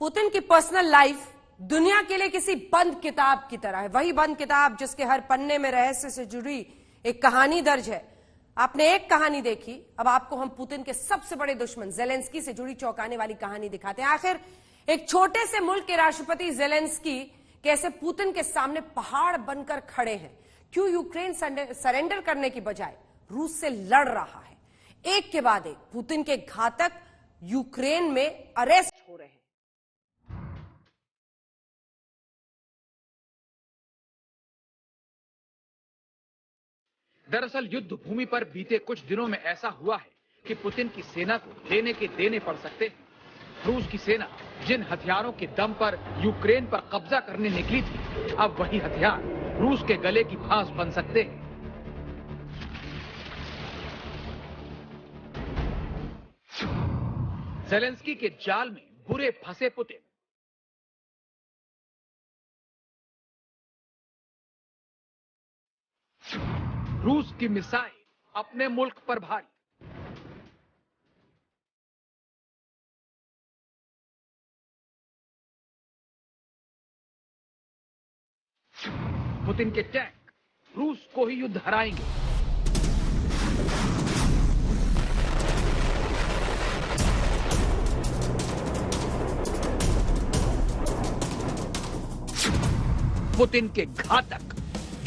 Putin की personal life दुनिया के लिए किसी बंद किताब की तरह है। वही बंद किताब जिसके हर पन्ने में रहस्य से जुड़ी एक कहानी दर्ज है। आपने एक कहानी देखी, अब आपको हम पुतिन के सबसे बड़े दुश्मन जेलेंस्की से जुड़ी चौंकाने वाली कहानी दिखाते हैं। आखिर एक छोटे से मुल्क के राष्ट्रपति जेलेंस्की कैसे पुतिन के सामने पहाड़ बनकर खड़े हैं, क्यों यूक्रेन सरेंडर करने की बजाय रूस से लड़ रहा है। एक के बाद एक पुतिन के घातक यूक्रेन में अरेस्ट हो रहे हैं। दरअसल युद्ध भूमि पर बीते कुछ दिनों में ऐसा हुआ है कि पुतिन की सेना को लेने के देने पड़ सकते हैं। रूस की सेना जिन हथियारों के दम पर यूक्रेन पर कब्जा करने निकली थी, अब वही हथियार रूस के गले की फांस बन सकते हैं। जेलेंस्की के जाल में बुरे फंसे पुतिन। रूस की मिसाइल अपने मुल्क पर भारी। पुतिन के टैंक रूस को ही युद्ध हराएंगे। पुतिन के घातक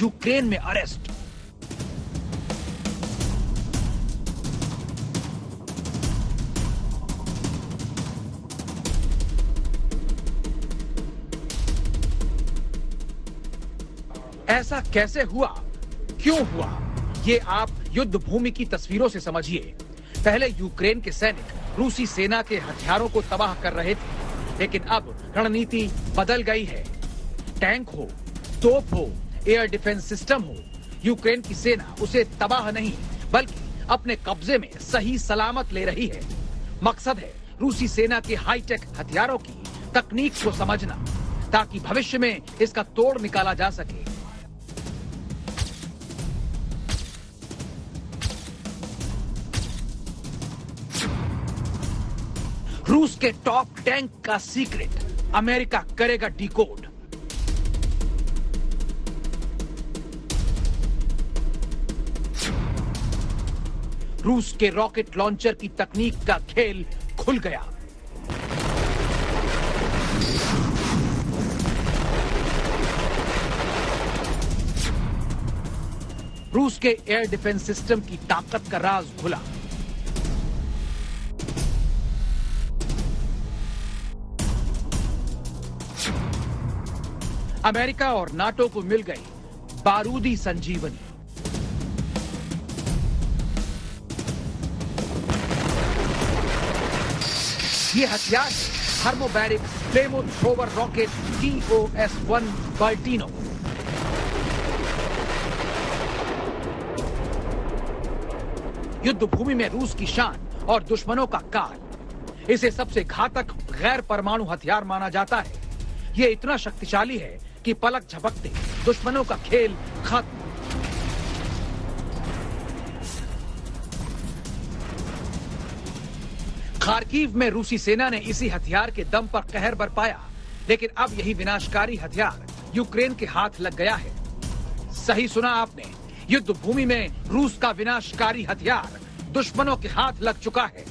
यूक्रेन में अरेस्ट। ऐसा कैसे हुआ, क्यों हुआ, ये आप युद्ध भूमि की तस्वीरों से समझिए। पहले यूक्रेन के सैनिक रूसी सेना के हथियारों को तबाह कर रहे थे, लेकिन अब रणनीति बदल गई है। टैंक हो, तोप हो, एयर डिफेंस सिस्टम हो, यूक्रेन की सेना उसे तबाह नहीं बल्कि अपने कब्जे में सही सलामत ले रही है। मकसद है रूसी सेना के हाईटेक हथियारों की तकनीक को समझना, ताकि भविष्य में इसका तोड़ निकाला जा सके। रूस के टॉप टैंक का सीक्रेट अमेरिका करेगा डिकोड। रूस के रॉकेट लॉन्चर की तकनीक का खेल खुल गया। रूस के एयर डिफेंस सिस्टम की ताकत का राज खुला। अमेरिका और नाटो को मिल गई बारूदी संजीवनी। ये हथियार थर्मोबैरिक फ्लेमो थ्रोवर रॉकेट TOS-1 बल्टीनो। युद्ध भूमि में रूस की शान और दुश्मनों का काल। इसे सबसे घातक गैर परमाणु हथियार माना जाता है। ये इतना शक्तिशाली है कि पलक झपकते दुश्मनों का खेल खत्म। खार्किव में रूसी सेना ने इसी हथियार के दम पर कहर बरपाया, लेकिन अब यही विनाशकारी हथियार यूक्रेन के हाथ लग गया है। सही सुना आपने, युद्ध भूमि में रूस का विनाशकारी हथियार दुश्मनों के हाथ लग चुका है।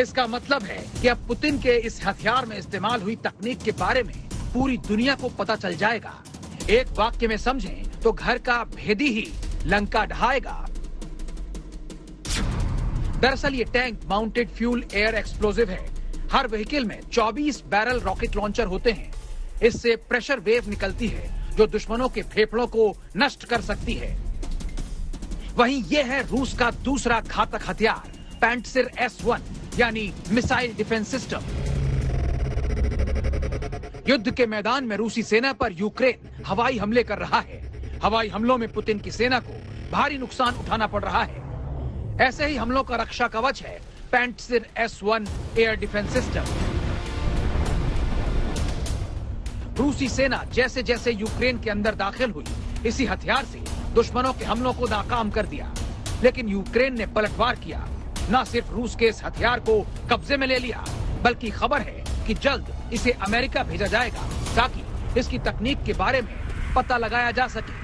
इसका मतलब है कि अब पुतिन के इस हथियार में इस्तेमाल हुई तकनीक के बारे में पूरी दुनिया को पता चल जाएगा। एक वाक्य में समझें तो घर का भेदी ही लंका ढहाएगा। दरअसल ये tank mounted fuel air explosive है। हर व्हीकल में 24 बैरल रॉकेट लॉन्चर होते हैं। इससे प्रेशर वेव निकलती है जो दुश्मनों के फेफड़ों को नष्ट कर सकती है। वहीं ये है रूस का दूसरा घातक हथियार पैंटसिर S-1 यानी मिसाइल डिफेंस सिस्टम। युद्ध के मैदान में रूसी सेना पर यूक्रेन हवाई हमले कर रहा है। हवाई हमलों में पुतिन की सेना को भारी नुकसान उठाना पड़ रहा है। ऐसे ही हमलों का रक्षा कवच है Pantsir S-1 air defence system. रूसी सेना जैसे जैसे यूक्रेन के अंदर दाखिल हुई, इसी हथियार से दुश्मनों के हमलों को नाकाम कर दिया। लेकिन यूक्रेन ने पलटवार किया। न सिर्फ रूस के इस हथियार को कब्जे में ले लिया, बल्कि खबर है कि जल्द इसे अमेरिका भेजा जाएगा ताकि इसकी तकनीक के बारे में पता लगाया जा सके।